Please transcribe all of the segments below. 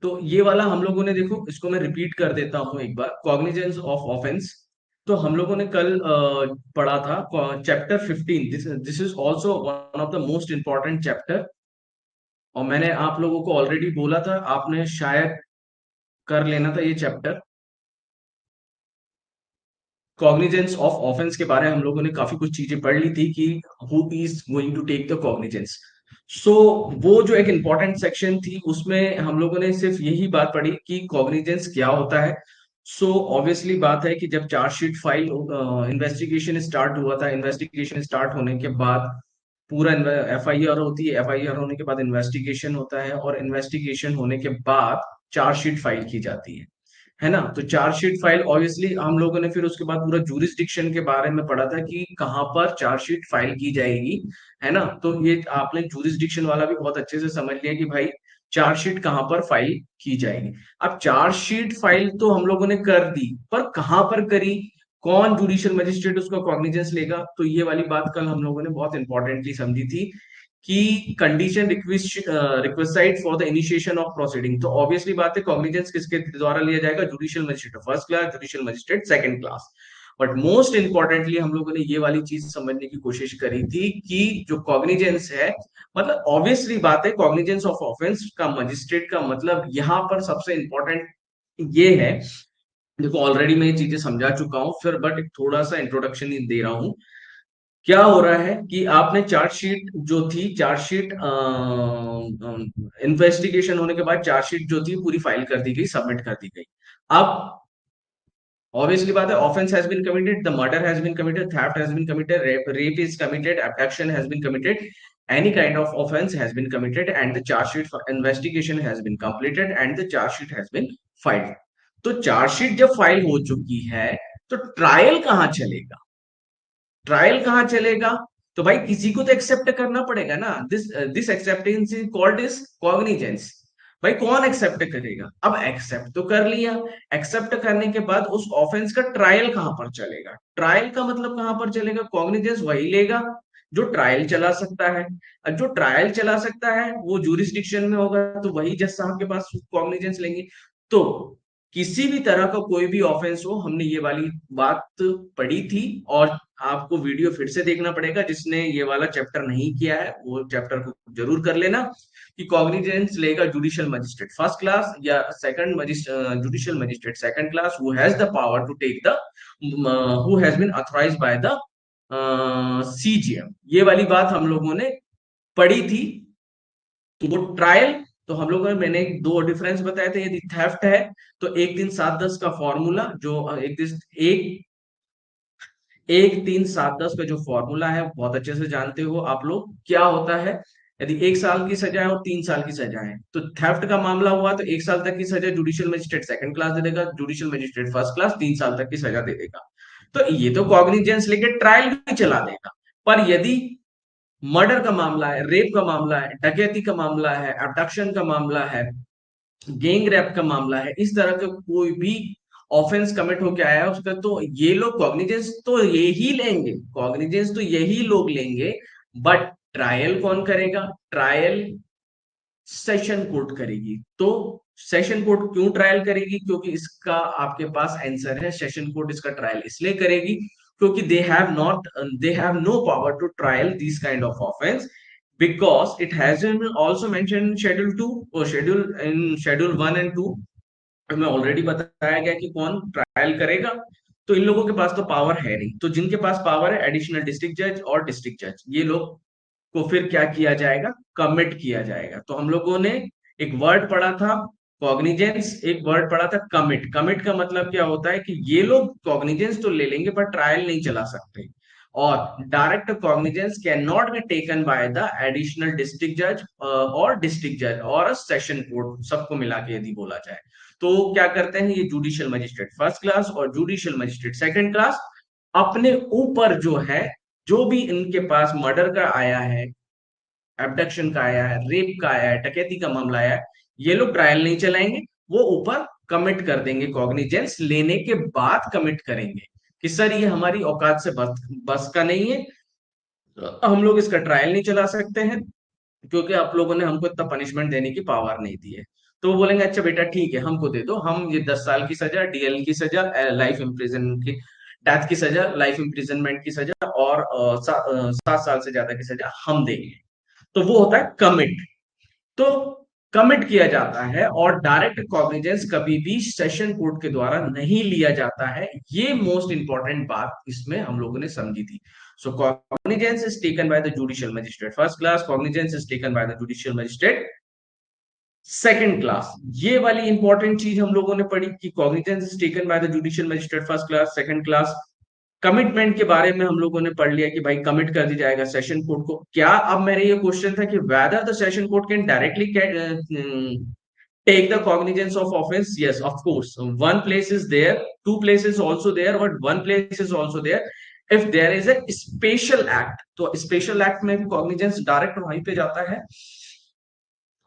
तो ये वाला हम लोगों ने, देखो इसको मैं रिपीट कर देता हूँ एक बार, कॉग्निजेंस ऑफ ऑफेंस। तो हम लोगों ने कल पढ़ा था chapter 15। This is also one of the most important chapter, और मैंने आप लोगों को ऑलरेडी बोला था, आपने शायद कर लेना था ये चैप्टर। कॉग्निजेंस ऑफ ऑफेंस के बारे में हम लोगों ने काफी कुछ चीजें पढ़ ली थी कि who is going to take the cognizance. So वो जो एक इंपॉर्टेंट सेक्शन थी उसमें हम लोगों ने सिर्फ यही बात पढ़ी कि कॉग्निजेंस क्या होता है। सो ऑब्वियसली बात है कि जब चार्जशीट फाइल, इन्वेस्टिगेशन स्टार्ट हुआ था, इन्वेस्टिगेशन स्टार्ट होने के बाद पूरा एफआईआर होती है, एफआईआर होने के बाद इन्वेस्टिगेशन होता है, और इन्वेस्टिगेशन होने के बाद चार्जशीट फाइल की जाती है ना। तो चार्जशीट फाइल ऑब्वियसली हम लोगों ने फिर उसके बाद पूरा जूरिसडिक्शन के बारे में पढ़ा था कि कहाँ पर चार्जशीट फाइल की जाएगी, है ना। तो ये आपने जूरिसडिक्शन वाला भी बहुत अच्छे से समझ लिया कि भाई चार्जशीट कहाँ पर फाइल की जाएगी। अब चार्जशीट फाइल तो हम लोगों ने कर दी, पर कहाँ पर करी, कौन जुडिशियल मजिस्ट्रेट उसका कॉग्निजेंस लेगा, तो ये वाली बात कल हम लोगों ने बहुत इंपॉर्टेंटली समझी थी कि condition requisite for the initiation of proceeding. तो ऑब्वियसली बात है कॉग्निजेंस किसके द्वारा लिया जाएगा, judicial magistrate first class, judicial magistrate second class. But most importantly हम लोगों ने ये वाली चीज समझने की कोशिश करी थी कि जो कॉग्निजेंस है, मतलब ऑब्वियसली बात है कॉग्निजेंस ऑफ ऑफेंस का मजिस्ट्रेट का मतलब यहाँ पर सबसे इंपॉर्टेंट ये है। देखो ऑलरेडी मैं ये चीजें समझा चुका हूं, फिर बट एक थोड़ा सा इंट्रोडक्शन ही दे रहा हूं। क्या हो रहा है कि आपने चार्जशीट जो थी, चार्जशीट इन्वेस्टिगेशन होने के बाद चार्जशीट जो थी पूरी फाइल कर दी गई, सबमिट कर दी गई। अब ऑब्वियसली बात है, offence has been committed, the murder has been committed, theft has been committed, rape is committed, abduction has been committed, any kind of offense has been committed, and the charge sheet for investigation has been completed, and the charge sheet has been filed। तो chargesheet जब file हो चुकी है तो trial कहां चलेगा, trial कहां चलेगा, तो भाई किसी को तो एक्सेप्ट करना पड़ेगा ना। This acceptance is called is cognizance. भाई कौन एक्सेप्ट करेगा, अब एक्सेप्ट तो कर लिया, एक्सेप्ट करने के बाद उस ऑफेंस का ट्रायल कहां पर चलेगा, ट्रायल का मतलब कहां पर चलेगा, कॉग्निजेंस वही लेगा जो ट्रायल चला सकता है। अब जो ट्रायल चला सकता है वो जूरिसडिक्शन में होगा, तो वही जज साहब के पास कॉग्निजेंस लेंगे। तो किसी भी तरह का कोई भी ऑफेंस हो, हमने ये वाली बात पढ़ी थी। और आपको वीडियो फिर से देखना पड़ेगा, जिसने ये वाला चैप्टर नहीं किया है वो चैप्टर को जरूर कर लेना, कि कॉग्निजेंस लेगा जुडिशियल मजिस्ट्रेट फर्स्ट क्लास या second judicial magistrate second class, who has the power to take the, who has been authorised by the CGM. ये वाली बात हम लोगों ने पढ़ी थी। तो वो ट्रायल, तो हम लोगों ने, मैंने दो डिफरेंस बताए थे। यदि थेफ्ट है तो 1 3 7 10 का फॉर्मूला जो एक 1 3 7 10 का जो फॉर्मूला है बहुत अच्छे से जानते हो आप लोग, क्या होता है। यदि 1 साल की सजा है और 3 साल की सजा है, तो थेफ्ट का मामला हुआ तो 1 साल तक की सजा जुडिशियल मजिस्ट्रेट सेकंड क्लास दे देगा, जुडिशियल मजिस्ट्रेट फर्स्ट क्लास 3 साल तक की सजा दे देगा। तो ये तो कॉग्निजेंस लेके ट्रायल भी चला देगा। पर यदि मर्डर का मामला है, रेप का मामला है, डकैती का मामला है, अबडक्शन का मामला है, गैंग रेप का मामला है, इस तरह का कोई भी ऑफेंस कमिट होके आया है उसका, तो ये लोग कॉग्निजेंस तो यही लेंगे, कॉग्निजेंस तो यही लोग लेंगे। बट ट्रायल कौन करेगा, ट्रायल सेशन कोर्ट करेगी। तो सेशन कोर्ट क्यों ट्रायल करेगी, क्योंकि इसका आपके पास आंसर है, सेशन कोर्ट इसका ट्रायल इसलिए करेगी क्योंकि they have no power to trial this kind of offence, because it has been also mentioned in schedule 2 और schedule 1 and 2 में ऑलरेडी बताया गया कि कौन ट्रायल करेगा। तो इन लोगों के पास तो पावर है नहीं, तो जिनके पास पावर है एडिशनल डिस्ट्रिक्ट जज और डिस्ट्रिक्ट जज, ये लोग को फिर क्या किया जाएगा, कमिट किया जाएगा। तो हम लोगों ने एक वर्ड पढ़ा था कॉग्निजेंस, एक वर्ड पढ़ा था कमिट। कमिट का मतलब क्या होता है कि ये लोग कॉग्निजेंस तो ले लेंगे पर ट्रायल नहीं चला सकते। और direct cognizance can not be taken by the additional district जज और डिस्ट्रिक्ट जज और सेशन कोर्ट, सबको मिला के यदि बोला जाए तो क्या करते हैं, ये जुडिशियल मजिस्ट्रेट फर्स्ट क्लास और जुडिशियल मजिस्ट्रेट सेकंड क्लास अपने ऊपर जो है, जो भी इनके पास मर्डर का आया है, एब्डक्शन का आया है, रेप का आया है, डकैती का मामला आया है, ये लोग ट्रायल नहीं चलाएंगे, वो ऊपर कमिट कर देंगे, कॉग्निजेंस लेने के बाद कमिट करेंगे कि सर ये हमारी औकात से बस का नहीं है, हम लोग इसका ट्रायल नहीं चला सकते हैं, क्योंकि आप लोगों ने हमको इतना पनिशमेंट देने की पावर नहीं दी है। तो वो बोलेंगे अच्छा बेटा ठीक है हमको दे दो, हम ये 10 साल की सजा, डीएल की सजा, लाइफ इम्प्रिजन की, डेथ की सजा, लाइफ इम्प्रिजनमेंट की सजा और 7 साल से ज्यादा की सजा हम देंगे। तो वो होता है कमिट। तो कमिट किया जाता है और डायरेक्ट कॉग्निजेंस कभी भी सेशन कोर्ट के द्वारा नहीं लिया जाता है। ये मोस्ट इंपॉर्टेंट बात इसमें हम लोगों ने समझी थी। So cognizance is taken by the judicial magistrate first class, cognizance is taken by the judicial magistrate second class. ये वाली इंपॉर्टेंट चीज हम लोगों ने पढ़ी कि cognizance is taken by the judicial magistrate first class, second class. Commitment के बारे में हम लोगों ने पढ़ लिया कि भाई कमिट कर दी जाएगा सेशन कोर्ट को। क्या अब मेरे ये क्वेश्चन था कि whether the session court can directly take the cognizance of offense? Yes, of course. One place is there, two places also there, but one place is also there if there is a special act। तो special act में cognizance direct वहीं पे जाता है।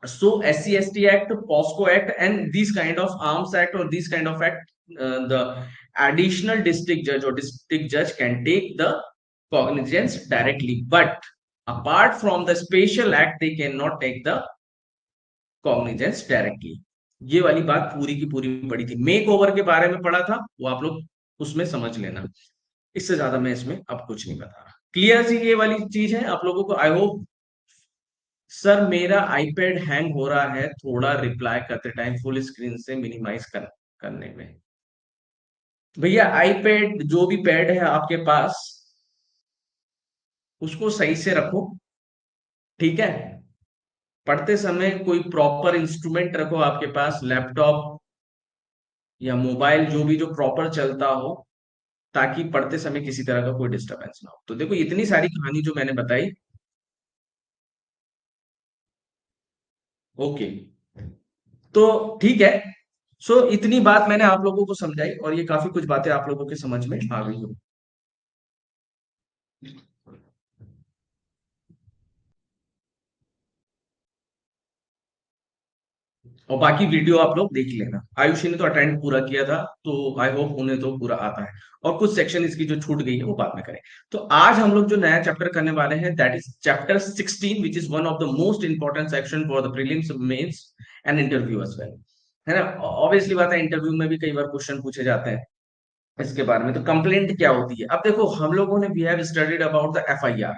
So SC/ST Act, POSCO Act, and these kind of arms act or these kind of act, the additional district judge or district judge can take the cognizance directly, but apart from the special act they cannot take the cognizance directly. ये वाली बात पूरी की पूरी पड़ी थी। Make over के बारे में पढ़ा था, वो आप लोग उसमें समझ लेना। इससे ज्यादा मैं इसमें अब कुछ नहीं बता रहा। क्लियर सी ये वाली चीज है आप लोगों को, आई होप। सर मेरा आईपैड हैंग हो रहा है थोड़ा रिप्लाई करते टाइम फुल स्क्रीन से मिनिमाइज करने में। भैया आईपैड जो भी पैड है आपके पास उसको सही से रखो, ठीक है। पढ़ते समय कोई प्रॉपर इंस्ट्रूमेंट रखो आपके पास, लैपटॉप या मोबाइल जो भी जो प्रॉपर चलता हो, ताकि पढ़ते समय किसी तरह का कोई डिस्टरबेंस ना हो। तो देखो इतनी सारी कहानी जो मैंने बताई, ओके, तो ठीक है। सो इतनी बात मैंने आप लोगों को समझाई और ये काफी कुछ बातें आप लोगों के समझ में आ गई हो। और बाकी वीडियो आप लोग देख लेना। आयुषी ने तो अटेंड पूरा किया था, तो आई होप उन्हें तो पूरा आता है। और कुछ सेक्शन इसकी जो छूट गई है वो बाद में करें। तो आज हम लोग जो नया चैप्टर करने वाले हैं that is chapter 16, which is one of the most important section for the prelims, mains and interview as well. है ना, ऑब्वियसली बात है, इंटरव्यू में भी कई बार क्वेश्चन पूछे जाते हैं इसके बारे में। तो कंप्लेंट क्या होती है? अब देखो हम लोगों ने we have studied about the FIR.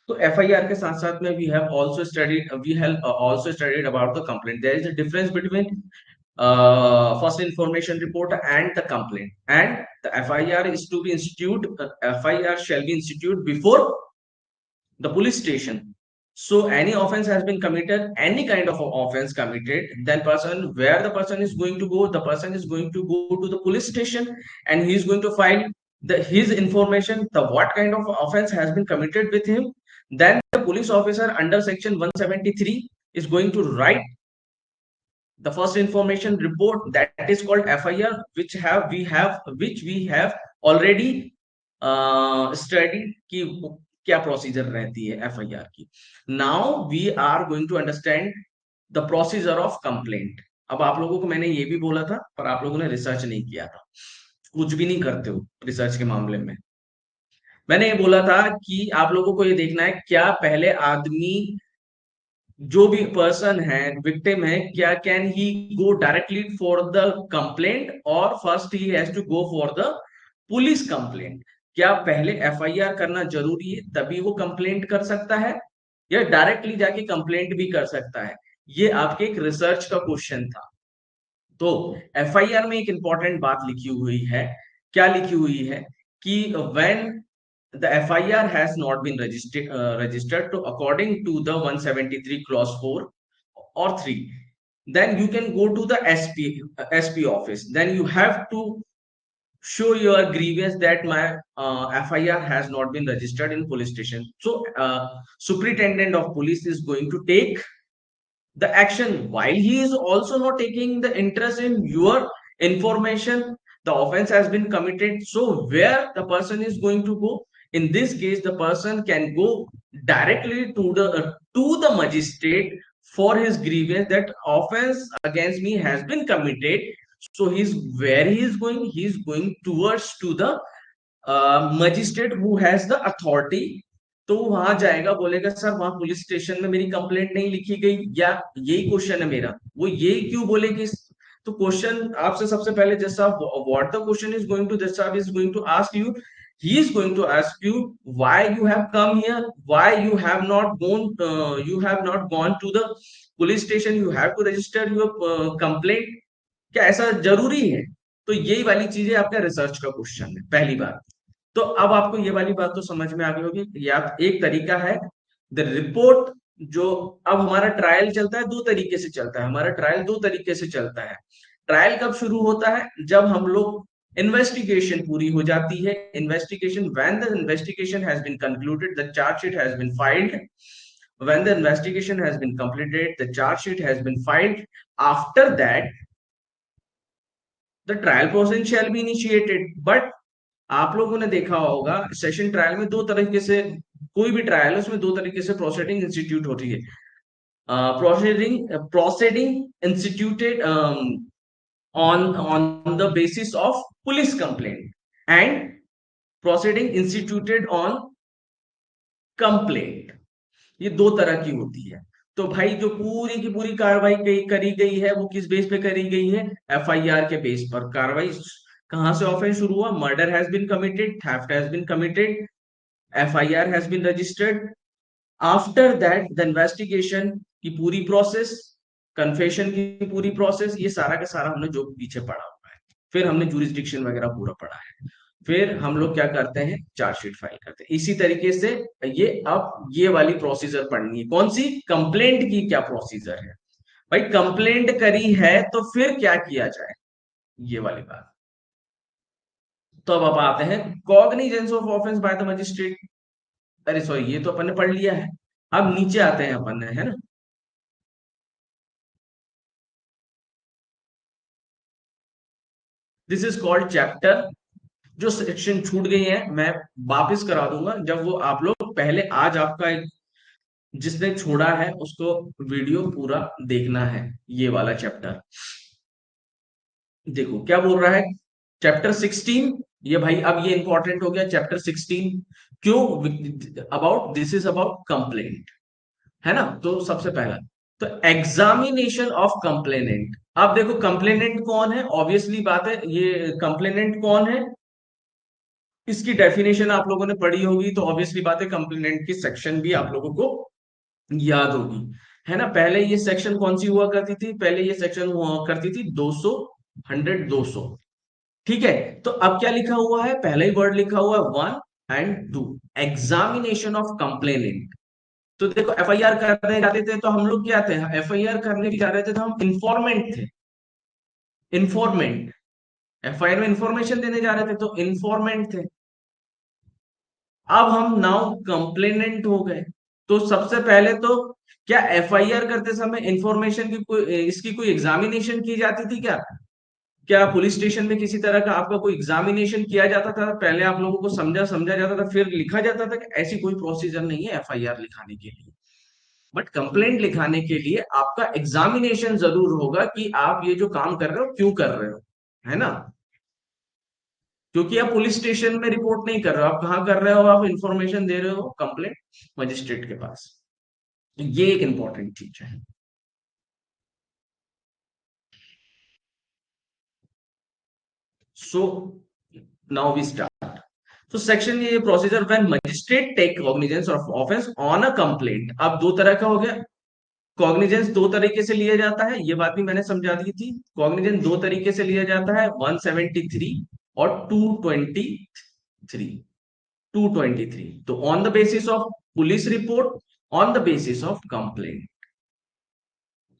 तो एफआईआर के साथ साथ में we have also studied about the complaint. There is a difference between first information report and the complaint, and the FIR is to be instituted, FIR shall be instituted before the police station. So any offense has been committed, any kind of offense committed, then person, where the person is going to go, the person is going to go to the police station and he is going to file his information, the what kind of offense has been committed with him. Then the police officer under section 173 is going to write the first information report, that is called FIR, which we have already studied कि क्या procedure रहती है FIR की। Now we are going to understand the procedure of complaint. अब आप लोगों को मैंने ये भी बोला था पर आप लोगों ने रिसर्च नहीं किया था, कुछ भी नहीं करते हो रिसर्च के मामले में। मैंने ये बोला था कि आप लोगों को ये देखना है क्या पहले आदमी, जो भी पर्सन है, विक्टिम है, क्या can he go directly for the complaint और first he has to go for the police complaint? क्या पहले एफआईआर करना जरूरी है तभी वो कंप्लेंट कर सकता है, या डायरेक्टली जाके कंप्लेंट भी कर सकता है? ये आपके एक रिसर्च का क्वेश्चन था। तो एफआईआर में एक इंपॉर्टेंट बात लिखी हुई है। क्या लिखी हुई है कि when the FIR has not been registered to according to the 173 clause 4 or 3, then you can go to the SP office. Then you have to show your grievance that my FIR has not been registered in police station. So superintendent of police is going to take the action while he is also not taking the interest in your information. The offense has been committed, so where the person is going to go? In this case the person can go directly to the magistrate for his grievance that offense against me has been committed. So he's where he is going? He is going towards to the magistrate who has the authority तो वो वहां जाएगा, बोलेगा sir वहां police station में मेरी complaint नहीं लिखी गई, या यही क्वेश्चन है मेरा, वो ये क्यों बोलेगी? तो क्वेश्चन आपसे सबसे पहले, जैसा what the question is going to, जैसा is going to ask you, he is going to ask you why you have come here, why you have not gone to the police station, you have to register your complaint, क्या ऐसा जरूरी है? तो यही वाली चीजें आपका research का क्वेश्चन है, पहली बात। तो अब आपको ये वाली बात तो समझ में आ गई होगी, या एक तरीका है द रिपोर्ट। जो अब हमारा ट्रायल चलता है, दो तरीके से चलता है हमारा ट्रायल, दो तरीके से चलता है। ट्रायल कब शुरू होता है? जब हम लोग इन्वेस्टिगेशन पूरी हो जाती है, investigation, when the investigation has been concluded, the chargesheet has been filed, when the investigation has been completed, the charge sheet has been filed, after that the trial process shall be initiated। but आप लोगों ने देखा होगा session trial में दो तरीके से, कोई भी ट्रायल है उसमें दो तरीके से प्रोसीडिंग इंस्टीट्यूट होती है। Proceeding instituted on the basis of police complaint, and proceeding instituted on complaint। ये दो तरह की होती है। तो भाई जो पूरी की पूरी कार्रवाई करी गई है वो किस बेस पे करी गई है? एफआईआर के बेस पर कार्रवाई। कहां से ऑफेंस शुरू हुआ? Murder has been committed, theft has been committed, FIR has been registered. After that the investigation की पूरी प्रोसेस, कन्फेशन की पूरी प्रोसेस, ये सारा का सारा हमने जो पीछे पढ़ा हुआ है। फिर हमने जुरिस्डिक्शन वगैरह पूरा पढ़ा है। फिर हम लोग क्या करते हैं? चार्जशीट फाइल करते हैं। इसी तरीके से ये अब ये वाली प्रोसीजर पढ़नी है। कौन सी? कंप्लेंट की क्या प्रोसीजर है भाई? कंप्लेंट करी है तो फिर क्या किया जाए, ये वाली बात। तो अब आते हैं cognizance of offence bye the magistrate. अरे सॉरी, ये तो अपन ने पढ़ लिया है। अब नीचे आते हैं अपन ने, है ना। This is called chapter. जो सेक्शन छूट गई है मैं वापस करा दूंगा, जब वो आप लोग पहले, आज आपका एक, जिसने छोड़ा है उसको वीडियो पूरा देखना है। ये वाला चैप्टर देखो क्या बोल रहा है। चैप्टर 16, ये भाई अब ये इंपॉर्टेंट हो गया चैप्टर 16। क्यों? About, this is about complaint, है ना। तो सबसे पहला तो एग्जामिनेशन ऑफ कंप्लेनेंट। अब देखो कंप्लेनेंट कौन है, ऑब्वियसली बात है ये कंप्लेनेंट कौन है, इसकी डेफिनेशन आप लोगों ने पढ़ी होगी, तो ऑब्वियसली बात है कंप्लेनेंट की सेक्शन भी आप लोगों को याद होगी, है ना। पहले ये सेक्शन कौन सी हुआ करती थी? पहले ये सेक्शन हुआ करती थी 200, 100, 200। ठीक है। तो अब क्या लिखा हुआ है? पहला ही वर्ड लिखा हुआ है 1 and 2, एग्जामिनेशन ऑफ कंप्लेनेंट। तो देखो एफआईआर करने जाते थे तो हम लोग क्या थे? एफआईआर करने भी जा रहे थे तो हम इंफॉर्मेंट थे, इंफॉर्मेंट। एफआईआर में इंफॉर्मेशन देने जा रहे थे तो इंफॉर्मेंट थे। अब हम नाउ कंप्लेनेंट हो गए। तो सबसे पहले तो क्या एफआईआर करते समय इंफॉर्मेशन की कोई, इसकी कोई एग्जामिनेशन की जाती थी क्या? क्या पुलिस स्टेशन में किसी तरह का आपका कोई एग्जामिनेशन किया जाता था? पहले आप लोगों को समझा समझा जाता था फिर लिखा जाता था कि ऐसी कोई प्रोसीजर नहीं है एफआईआर लिखाने के लिए। बट कंप्लेंट लिखाने के लिए आपका एग्जामिनेशन जरूर होगा कि आप ये जो काम कर रहे हो क्यों कर रहे हो, है ना। क्योंकि आप पुलिस स्टेशन में रिपोर्ट नहीं कर रहे हो, आप कहाँ कर रहे हो? आप इंफॉर्मेशन दे रहे हो कंप्लेंट मजिस्ट्रेट के पास। ये एक इंपॉर्टेंट चीज है। So now we start. तो सेक्शन ये procedure when magistrate take cognizance of offence on a complaint. अब दो तरह का हो गया। कॉग्निजेंस दो तरीके से लिया जाता है, ये बात भी मैंने समझा दी थी। कॉग्निजेंस दो तरीके से लिया जाता है, 173 और 223। 223 तो on the basis of police report, on the basis of complaint.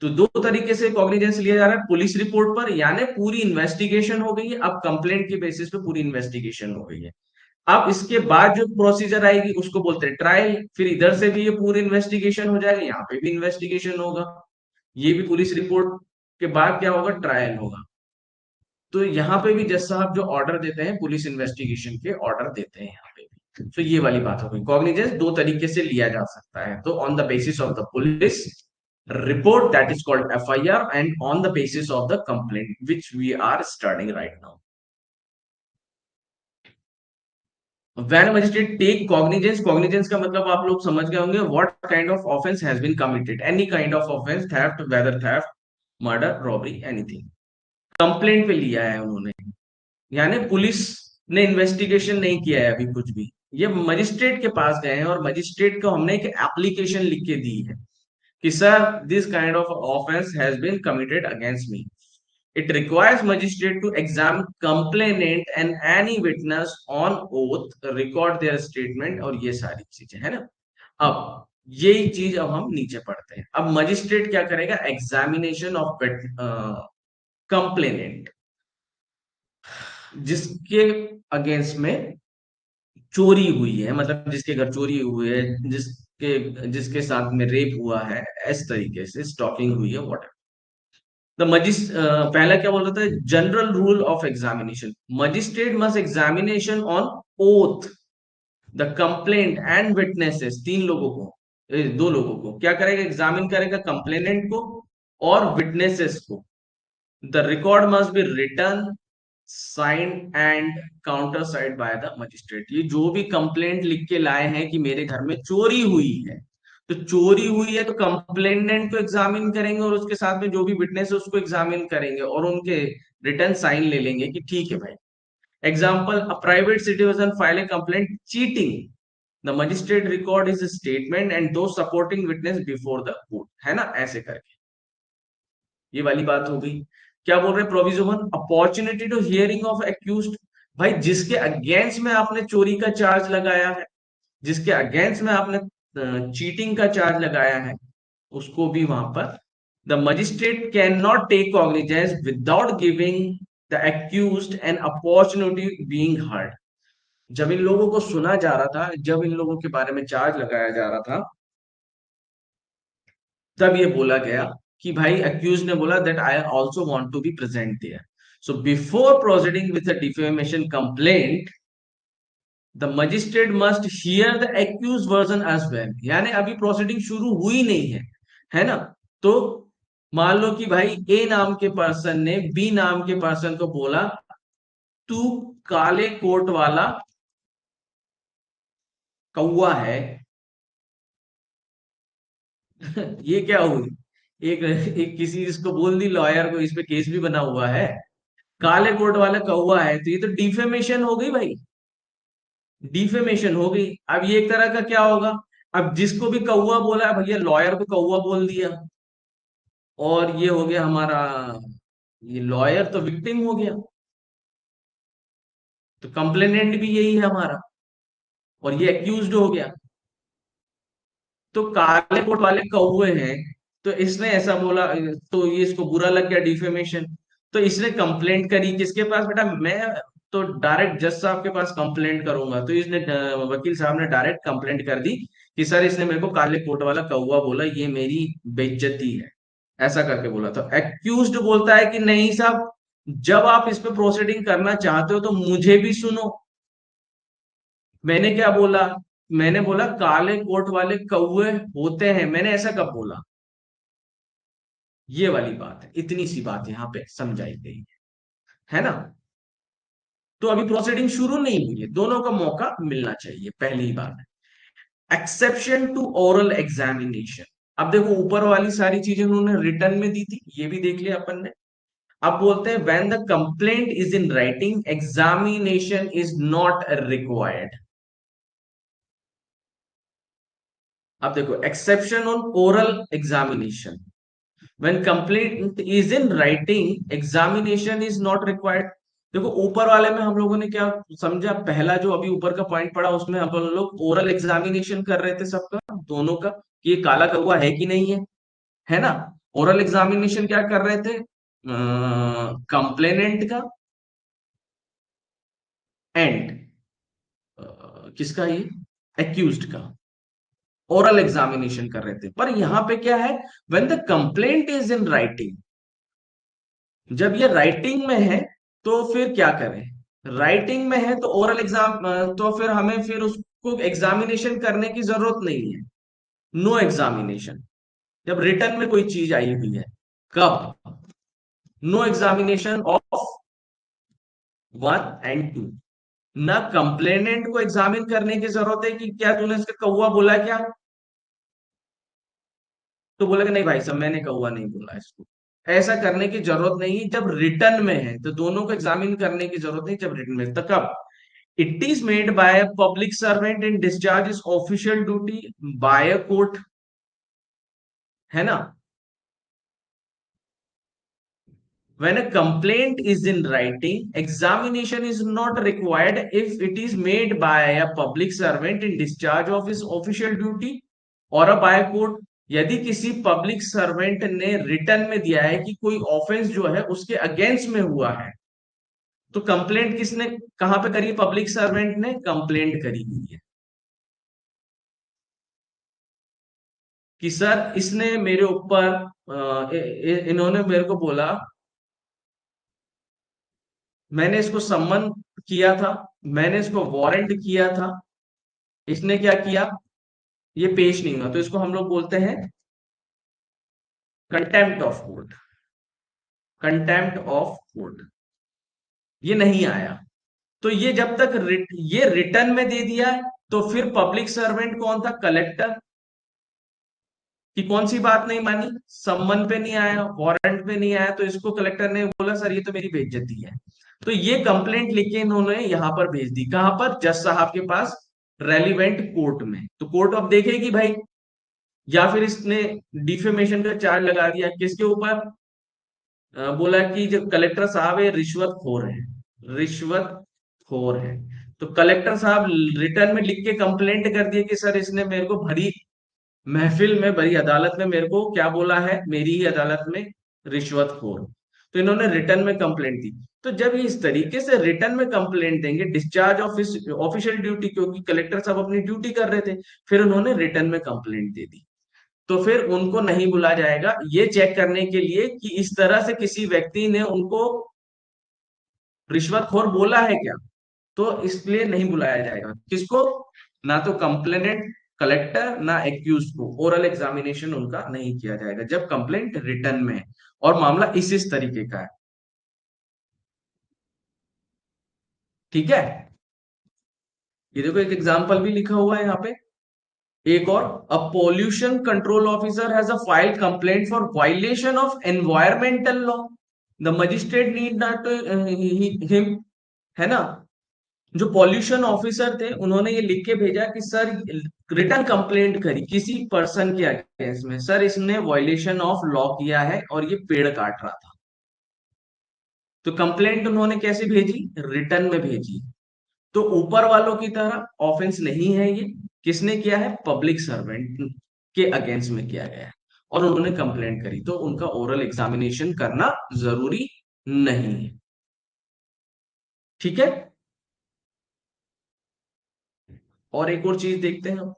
तो दो तरीके से कॉग्निजेंस लिया जा रहा है, पुलिस रिपोर्ट पर, यानी पूरी इन्वेस्टिगेशन हो गई है, अब कंप्लेंट के बेसिस पे पूरी इन्वेस्टिगेशन हो गई है। अब इसके बाद जो प्रोसीजर आएगी उसको बोलते हैं ट्रायल। फिर इधर से भी ये पूरी इन्वेस्टिगेशन हो जाएगी, यहाँ पे भी इन्वेस्टिगेशन होगा, ये भी पुलिस रिपोर्ट के बाद क्या होगा? ट्रायल होगा। तो यहाँ पे भी जज साहब जो ऑर्डर देते हैं पुलिस इन्वेस्टिगेशन के ऑर्डर देते हैं यहाँ पे भी। तो ये वाली बात हो गई। कॉग्निजेंस दो तरीके से लिया जा सकता है, तो on the basis of the police report, that is called FIR, and on the basis of the complaint which we are studying right now। When magistrate take cognizance, cognizance का मतलब आप लोग समझ गए होंगे, what kind of offence has been committed, any kind of offence, theft, whether theft, murder, robbery, anything, complaint पे लिया है उन्होंने। यानी पुलिस ने इन्वेस्टिगेशन नहीं किया है अभी कुछ भी, ये मजिस्ट्रेट के पास गए हैं और मजिस्ट्रेट को हमने एक एप्लीकेशन लिख के दी है कि sir this kind of offence has been committed against me. It requires magistrate to examine complainant and any witness on oath, record their statement, और ये सारी चीजें है ना। अब यही चीज अब हम नीचे पढ़ते हैं। अब मजिस्ट्रेट क्या करेगा, एग्जामिनेशन ऑफ कंप्लेनेंट, जिसके अगेंस्ट में चोरी हुई है, मतलब जिसके घर चोरी हुई है, जिसके साथ में रेप हुआ है, इस तरीके से स्टॉकिंग हुई है, व्हाट द पहला क्या बोल रहा था, general rule of examination, magistrate must examination on oath the complaint and witnesses, तीन लोगों को, दो लोगों को क्या करेगा, एग्जामिन करेगा, कंप्लेनेंट को और विटनेसेस को। The record must be written, sign and countersigned by the magistrate. ये जो भी कंप्लेंट लिख के लाए हैं कि मेरे घर में चोरी हुई है, तो चोरी हुई है तो कंप्लेनेंट को एग्जामिन करेंगे और उसके साथ में जो भी विटनेस है उसको एग्जामिन करेंगे और उनके रिटर्न साइन ले लेंगे कि ठीक है भाई। Example, a private citizen file a complaint cheating, the magistrate record is statement and two supporting witness before the court, है ना, ऐसे करके। ये वाली बात हो गई। क्या बोल रहे हैं, provision one, opportunity to hearing of accused, भाई जिसके अगेंस्ट में आपने चोरी का चार्ज लगाया है, जिसके अगेंस्ट में आपने चीटिंग का चार्ज लगाया है, उसको भी वहां पर the magistrate can not take cognizance without giving the accused an opportunity being heard. जब इन लोगों को सुना जा रहा था, जब इन लोगों के बारे में चार्ज लगाया जा रहा था, तब ये बोला गया कि भाई अक्यूज ने बोला that I also want to be present there, so before proceeding with the defamation complaint the magistrate must hear the accuse version as well. यानी अभी प्रोसीडिंग शुरू हुई नहीं है ना। तो मान लो कि भाई ए नाम के पर्सन ने बी नाम के पर्सन को बोला तू काले कोट वाला कौआ है। ये क्या हुई, एक किसी इसको बोल दी, लॉयर को, इस पे केस भी बना हुआ है, काले कोट वाला कौआ है, तो ये तो डिफेमेशन हो गई भाई, डिफेमेशन हो गई। अब ये एक तरह का क्या होगा, अब जिसको भी कौआ बोला है भैया, लॉयर को कौआ बोल दिया, और ये हो गया हमारा, ये लॉयर तो विक्टिम हो गया, तो कंप्लेनेंट भी यही है हमारा, और ये एक्यूज्ड हो गया। तो काले कोट वाले कौए हैं, तो इसने ऐसा बोला, तो ये इसको बुरा लग गया, डिफेमेशन। तो इसने कंप्लेंट करी किसके पास, बेटा मैं तो डायरेक्ट जज साहब के पास कंप्लेंट करूंगा। तो इसने वकील साहब ने डायरेक्ट कंप्लेंट कर दी कि सर इसने मेरे को काले कोट वाला कौआ बोला, ये मेरी बेइज्जती है, ऐसा करके बोला। तो एक्यूज्ड बोलता है कि नहीं साहब, जब आप इस पे प्रोसीडिंग करना चाहते हो तो मुझे भी सुनो। मैंने क्या बोला, मैंने बोला काले कोट वाले कौवे होते हैं, मैंने ऐसा कब बोला। ये वाली बात है, इतनी सी बात यहाँ पे समझाई गई है ना। तो अभी प्रोसीडिंग शुरू नहीं हुई है, दोनों का मौका मिलना चाहिए, पहली बात। एक्सेप्शन टू ओरल एग्जामिनेशन, अब देखो ऊपर वाली सारी चीजें उन्होंने रिटर्न में दी थी, ये भी देख लिया अपन ने। अब बोलते हैं when the complaint is in writing examination is not required. अब देखो exception on oral examination, when complaint is in writing examination is not required। देखो ऊपर वाले में हम लोगों ने क्या समझा, पहला जो अभी ऊपर का पॉइंट पड़ा उसमें हम लोग ओरल एग्जामिनेशन कर रहे थे सबका, दोनों का, कि ये काला कौवा है कि नहीं है ना। ओरल एग्जामिनेशन क्या कर रहे थे, कंप्लेनेंट का एंड किसका, ये एक्यूज्ड का ओरल एग्जामिनेशन कर रहे थे। पर यहां पे क्या है, when the complaint is in writing, जब ये राइटिंग में है तो फिर क्या करें, राइटिंग में है तो ओरल एग्जाम, तो फिर हमें फिर उसको एग्जामिनेशन करने की जरूरत नहीं है, नो एग्जामिनेशन। जब रिटर्न में कोई चीज आई हुई है, कब, no examination of one and two, ना कंप्लेनेंट को एग्जामिन करने की जरूरत है कि क्या तूने इसका कौवा बोला क्या, तो बोला कि नहीं भाई साहब मैंने कौवा नहीं बोला इसको। ऐसा करने की जरूरत नहीं, जब रिटर्न में है तो दोनों को एग्जामिन करने की जरूरत नहीं, जब रिटर्न में तो कब, it is made by a public servant in discharge is official duty by a court, है ना। When a complaint is in writing, examination is not required if it is made by a public servant in discharge of his official duty or a by court। यदि किसी public servant ने return में दिया है कि कोई offence जो है उसके अगेंस्ट में हुआ है, तो कंप्लेंट किसने कहां पे करी, पब्लिक सर्वेंट ने कंप्लेंट करी हुई है कि सर इसने मेरे ऊपर इन्होंने मेरे को बोला, मैंने इसको सम्मन किया था, मैंने इसको वारंट किया था, इसने क्या किया, ये पेश नहीं हुआ, तो इसको हम लोग बोलते हैं contempt of court. Contempt of court, ये नहीं आया, तो ये जब तक ये रिटर्न में दे दिया है, तो फिर पब्लिक सर्वेंट कौन था, कलेक्टर, कि कौन सी बात नहीं मानी, सम्मन पे नहीं आया, वारंट पे नहीं आया, तो इसको कलेक्टर ने बोला सर ये तो मेरी बेइज्जती है, तो ये कंप्लेंट लिख के इन्होंने यहां पर भेज दी, कहां पर, जज साहब के पास, रेलिवेंट कोर्ट में। तो कोर्ट अब देखेगी भाई, या फिर इसने डिफेमेशन का चार्ज लगा दिया किसके ऊपर, बोला कि जो कलेक्टर साहब है रिश्वतखोर है, रिश्वतखोर है, तो कलेक्टर साहब रिटर्न में लिख के कंप्लेंट कर दिए कि सर इसने मेरे को भरी महफिल में, भरी अदालत में मेरे को क्या बोला है, मेरी ही अदालत में, रिश्वतखोर। तो इन्होंने रिटर्न में कंप्लेंट दी। तो जब ये इस तरीके से रिटर्न में कंप्लेंट देंगे, डिस्चार्ज ऑफिस ऑफिशियल ड्यूटी, क्योंकि कलेक्टर साहब अपनी ड्यूटी कर रहे थे, फिर उन्होंने रिटर्न में कंप्लेंट दे दी, तो फिर उनको नहीं बुलाया जाएगा, ये चेक करने के लिए कि इस तरह से किसी व्यक्ति ने उनको रिश्वतखोर बोला है क्या, तो इसलिए नहीं बुलाया जाएगा किसको, ना तो कंप्लेनेंट कलेक्टर ना एक्यूज को, ओरल एग्जामिनेशन उनका नहीं किया जाएगा जब कंप्लेंट रिटर्न में है और मामला इस तरीके का है। ठीक है, ये देखो एक एग्जांपल भी लिखा हुआ है यहाँ पे, एक और, a pollution control officer has a file complaint for violation of environmental law, the magistrate need not him, है ना। जो पॉल्यूशन ऑफिसर थे उन्होंने ये लिख के भेजा कि सर, रिटर्न कंप्लेंट करी किसी पर्सन के अगेंस्ट में, सर इसने वायलेशन ऑफ लॉ किया है और ये पेड़ काट रहा था, तो कंप्लेंट उन्होंने कैसे भेजी, रिटर्न में भेजी। तो ऊपर वालों की तरह ऑफेंस नहीं है ये, किसने किया है, पब्लिक सर्वेंट के अगेंस्ट में किया गया है और उन्होंने कंप्लेंट करी, तो उनका ओरल एग्जामिनेशन करना जरूरी नहीं है। ठीक है, और एक और चीज देखते हैं हम,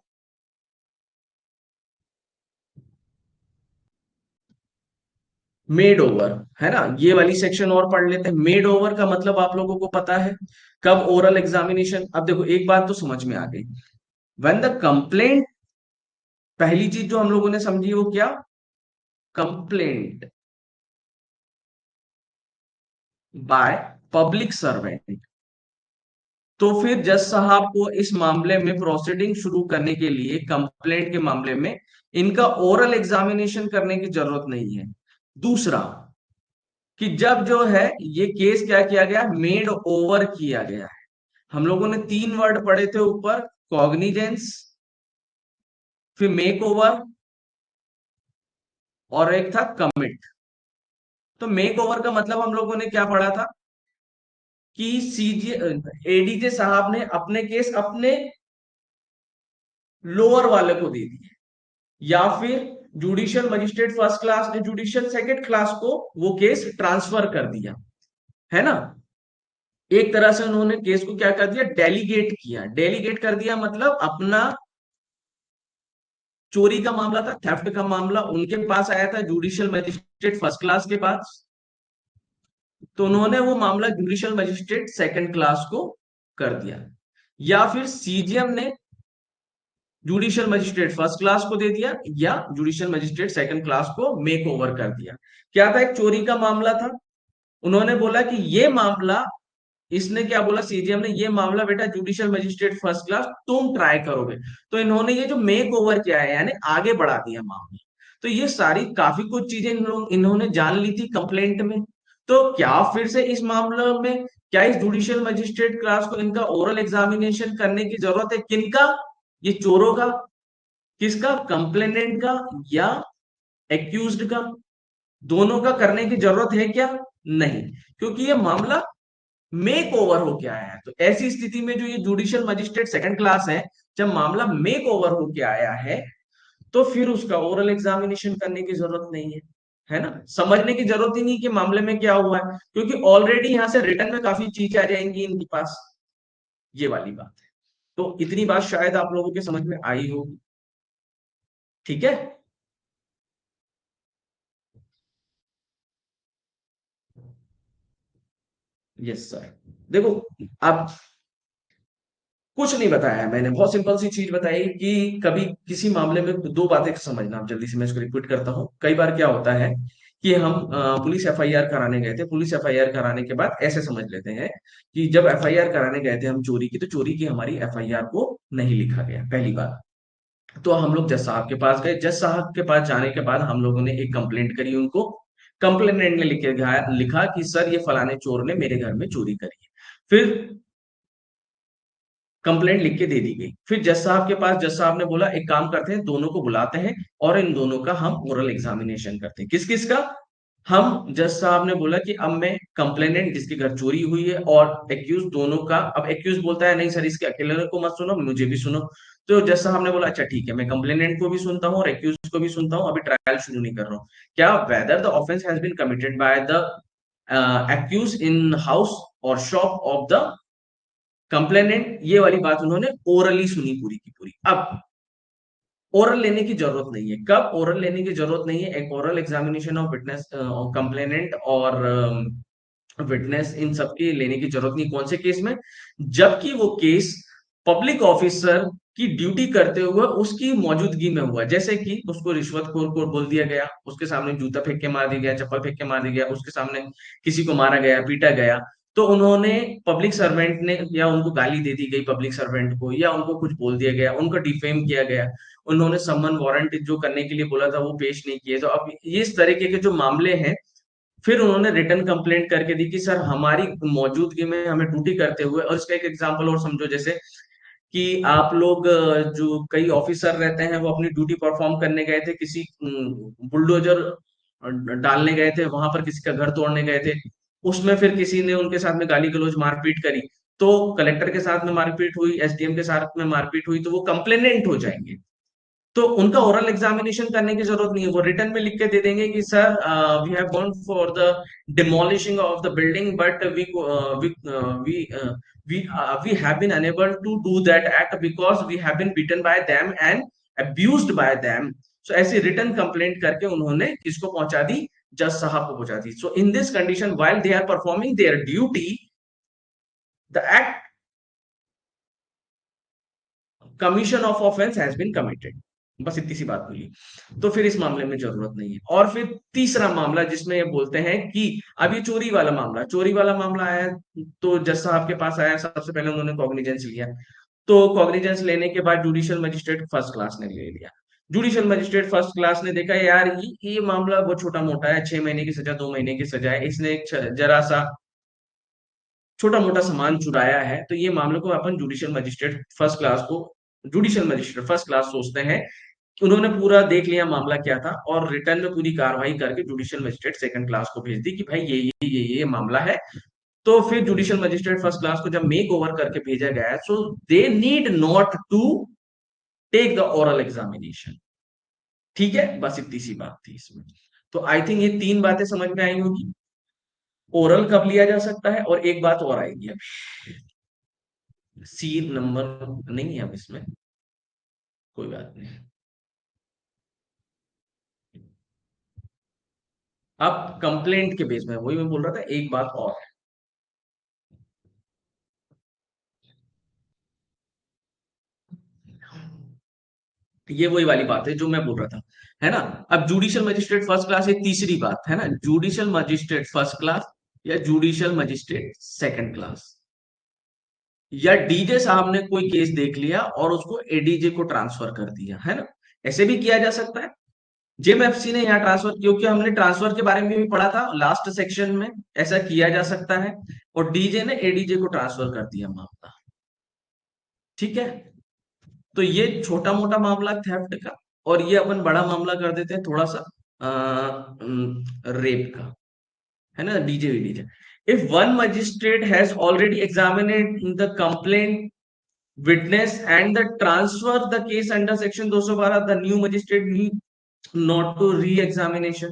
मेड ओवर, है ना, ये वाली सेक्शन और पढ़ लेते हैं। मेड ओवर का मतलब आप लोगों को पता है, कब ओरल एग्जामिनेशन, अब देखो एक बात तो समझ में आ गई, व्हेन द कंप्लेंट, पहली चीज जो हम लोगों ने समझी वो क्या, कंप्लेंट बाय पब्लिक सर्वेंट, तो फिर जज साहब को इस मामले में प्रोसीडिंग शुरू करने के लिए, कंप्लेंट के मामले में इनका ओरल एग्जामिनेशन करने की जरूरत नहीं है। दूसरा, कि जब जो है ये केस क्या किया गया, मेड ओवर किया गया है, हम लोगों ने तीन वर्ड पढ़े थे ऊपर, कॉग्निजेंस, फिर मेक ओवर, और एक था कमिट। तो मेक ओवर का मतलब हम लोगों ने क्या पढ़ा था, कि सीजे एडीजे साहब ने अपने केस अपने लोअर वाले को दे दिए, या फिर जुडिशियल मजिस्ट्रेट फर्स्ट क्लास ने जुडिशियल सेकंड क्लास को वो केस ट्रांसफर कर दिया, है ना। एक तरह से उन्होंने केस को क्या कर दिया, डेलीगेट किया, डेलीगेट कर दिया मतलब अपना चोरी का मामला था, थेफ्ट का मामला उनके पास आया था जुडिशियल मजिस्ट्रेट फर्स्ट क्लास के पास, तो उन्होंने वो मामला जुडिशियल मजिस्ट्रेट सेकंड क्लास को कर दिया, या फिर सीजीएम ने जुडिशियल मजिस्ट्रेट फर्स्ट क्लास को दे दिया, या जुडिशियल मजिस्ट्रेट सेकंड क्लास को मेक ओवर कर दिया। क्या था, एक चोरी का मामला था, उन्होंने बोला कि ये मामला इसने क्या बोला सीजीएम ने, ये मामला बेटा जुडिशियल मजिस्ट्रेट फर्स्ट क्लास तुम ट्राई करोगे। तो इन्होंने ये जो मेक ओवर किया है यानी आगे बढ़ा दिया मामला। तो ये सारी काफी कुछ चीजें इन्होंने जान ली थी कंप्लेंट में। तो क्या फिर से इस मामले में क्या इस जुडिशियल मजिस्ट्रेट क्लास को इनका ओरल एग्जामिनेशन करने की जरूरत है? किनका? ये चोरों का? किसका? कंप्लेनेंट का या एक्यूज्ड का? दोनों का करने की जरूरत है क्या? नहीं, क्योंकि ये मामला मेक ओवर होके आया है। तो ऐसी स्थिति में जो ये जुडिशियल मजिस्ट्रेट सेकंड क्लास है, जब मामला मेक ओवर होके आया है, तो फिर उसका ओरल एग्जामिनेशन करने की जरूरत नहीं है ना? समझने की जरूरत ही नहीं कि मामले में क्या हुआ है, क्योंकि ऑलरेडी यहां से रिटर्न में काफी चीजें आ जाएंगी इनके पास। ये वाली बात है। तो इतनी बात शायद आप लोगों के समझ में आई होगी। ठीक है। Yes sir. देखो, अब कुछ नहीं बताया है मैंने, बहुत सिंपल सी चीज बताई कि कभी किसी मामले में दो बातें समझना। आप जल्दी से मैं इसको रिपीट करता हूँ। कई बार क्या होता है कि हम पुलिस एफआईआर कराने गए थे, पुलिस एफआईआर कराने के बाद ऐसे समझ लेते हैं कि जब एफआईआर कराने गए थे हम चोरी की, तो चोरी की हमारी एफआईआर को नहीं लिखा गया, पहली बात। तो हम लोग जज साहब के पास गए, जज साहब के पास जाने के बाद हम लोगों ने एक कंप्लेंट करी उनको। कंप्लेनेंट ने लिखा कि सर ये फलाने चोर ने मेरे घर में चोरी करी है। फिर कंप्लेंट लिख के दे दी गई। फिर जज साहब के पास, जज साहब ने बोला एक काम करते हैं, दोनों को बुलाते हैं और इन दोनों का हम ओरल एग्जामिनेशन करते हैं। किस किस का? हम जज साहब ने बोला कि अब मैं कंप्लेनेंट जिसके घर चोरी हुई है और एक्यूज दोनों का, अब एक्यूज बोलता है नहीं सर इसके अकेले को मत सुनो, मुझे भी सुनो। तो जज साहब ने बोला अच्छा ठीक है, मैं कंप्लेनेंट को भी सुनता हूँ और एक्यूज को भी सुनता हूँ, अभी ट्रायल शुरू नहीं कर रहा हूँ। क्या whether the offence has been committed by the accuse in house और शॉप ऑफ द कंप्लेनेंट, ये वाली बात उन्होंने ओरली सुनी पूरी की पूरी। अब ओरल लेने की जरूरत नहीं है। कब ओरल लेने की जरूरत नहीं है? एक oral examination of witness, complainant और विटनेस, इन सब की लेने की जरूरत नहीं। कौन से केस में? जबकि वो केस पब्लिक ऑफिसर की ड्यूटी करते हुए उसकी मौजूदगी में हुआ, जैसे कि उसको रिश्वतखोर को बोल दिया गया, उसके सामने जूता फेंक के मार दिया गया, चप्पल फेंक के मार दिया गया, उसके सामने किसी को मारा गया, पीटा गया। तो उन्होंने, पब्लिक सर्वेंट ने, या उनको गाली दे दी गई पब्लिक सर्वेंट को, या उनको कुछ बोल दिया गया, उनको डिफेम किया गया, उन्होंने समन वारंट जो करने के लिए बोला था वो पेश नहीं किए, तो अब ये इस तरीके के जो मामले हैं, फिर उन्होंने रिटर्न कंप्लेंट करके दी कि सर हमारी मौजूदगी में हमें ड्यूटी करते हुए। और इसका एक एग्जांपल और समझो, जैसे कि आप लोग जो कई ऑफिसर रहते हैं वो अपनी ड्यूटी परफॉर्म करने गए थे, किसी बुलडोजर डालने गए थे, वहां पर किसी का घर तोड़ने गए थे, उसमें फिर किसी ने उनके साथ में गाली गलौज मारपीट करी, तो कलेक्टर के साथ में मारपीट हुई, एसडीएम के साथ में मारपीट हुई, तो वो कंप्लेनेंट हो जाएंगे। तो उनका ओरल एग्जामिनेशन करने की जरूरत नहीं है, वो रिटर्न में लिख के दे देंगे कि sir we have gone for the demolishing of the building but we we have been unable to do that act because we have been beaten by them and abused by them. So ऐसी return complaint करके उन्होंने किसको पहुंचा दी? जज साहब को पहुंचा दी। So in this condition while they are performing their duty, the act commission of offence has been committed. बस इतनी सी बात बोली। तो फिर इस मामले में जरूरत नहीं है। और फिर तीसरा मामला जिसमें ये बोलते हैं कि अब ये चोरी वाला मामला, चोरी वाला मामला आया, तो जज साहब के पास आया, सबसे पहले उन्होंने कॉग्निजेंस लिया। तो कॉग्निजेंस लेने के बाद जुडिशियल मजिस्ट्रेट फर्स्ट क्लास ने ले लिया। जुडिशियल मजिस्ट्रेट फर्स्ट क्लास ने देखा यार ये मामला बहुत छोटा मोटा है, 6 महीने की सजा, 2 महीने की सजा है, इसने एक जरा सा छोटा मोटा सामान चुराया है, तो ये मामले को अपन जुडिशियल मजिस्ट्रेट फर्स्ट क्लास को, जुडिशियल मजिस्ट्रेट फर्स्ट क्लास सोचते हैं। उन्होंने पूरा देख लिया मामला क्या था और रिटर्न में पूरी कार्रवाई करके जुडिशियल मजिस्ट्रेट सेकंड क्लास को भेज दी कि भाई ये मामला है। तो फिर जुडिशियल मजिस्ट्रेट फर्स्ट क्लास को जब मेक ओवर करके भेजा गया है, so they need not to take the oral examination. ठीक है, बस इतनी सी बात थी इसमें। तो आई थिंक ये तीन बातें समझ में आई होगी। ओरल कब लिया जा सकता है, और एक बात और आएगी अभी, सी नंबर नहीं है अब इसमें, कोई बात नहीं। अब कंप्लेंट के बेस में वही मैं बोल रहा था, एक बात और है, ये वही वाली बात है जो मैं बोल रहा था, है ना? अब जुडिशियल मजिस्ट्रेट फर्स्ट क्लास एक तीसरी बात है ना, जुडिशियल मजिस्ट्रेट फर्स्ट क्लास या जुडिशियल मजिस्ट्रेट सेकंड क्लास। या डीजे साहब ने कोई केस देख लिया और उसको एडीजे को ट्रांसफर कर दिया, है ना, ऐसे भी किया जा सकता है। जेएमएफसी ने यहाँ ट्रांसफर, क्योंकि हमने ट्रांसफर के बारे में भी पढ़ा था लास्ट सेक्शन में, ऐसा किया जा सकता है। और डीजे ने एडीजे को ट्रांसफर कर दिया मामला। ठीक है, तो ये छोटा मोटा मामला थेफ्ट का। और ये अपन बड़ा मामला कर देते हैं थोड़ा सा, रेप का, है ना, DJ DJ. If one magistrate has already examined the complaint witness and the transfer the case under section 212, the new magistrate need not to re-examination।